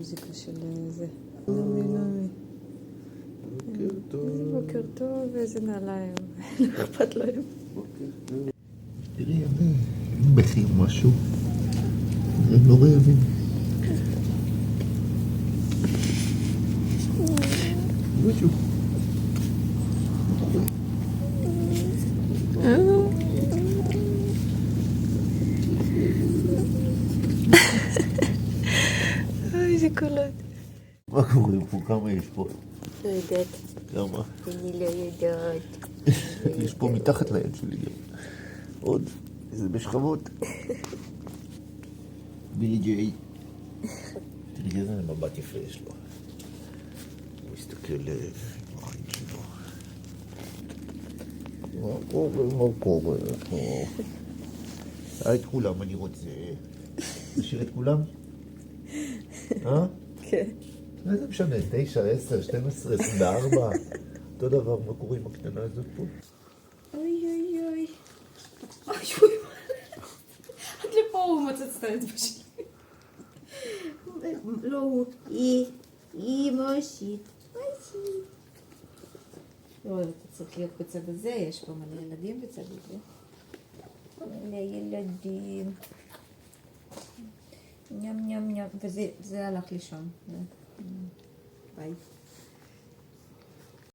המוזיקה של זה. נעמי. בוקר טוב. בוקר טוב, איזה נעליים. לא אכפת להם. בוקר טוב. תראי, הם בכי משהו. הם לא רעבים. משהו. אוי, זה קולות. מה קורה פה? כמה יש פה? לא יודעת. כמה? אני לא יודעת. יש פה מתחת ליד שלי גם. עוד. זה בשכבות. בילי ג'יי. תראי איזה מבט יפה יש לו. הוא מסתכל בעין שלו. מה קורה? את כולם אני רוצה. נשאיר את כולם? כן. זה משנה, 9, 10, 12, 24. אותו דבר, מה קורה עם הקטנה הזאת פה? אוי אוי אוי. אוי אוי. עד לפה הוא מצץ את האצבע שלי. לא הוא. היא מושית. מושית. לא, אתה צריך להיות בצד הזה, יש פה מלא ילדים בצד הזה. מלא ילדים. ים ים ים. וזה הלך לישון. ביי.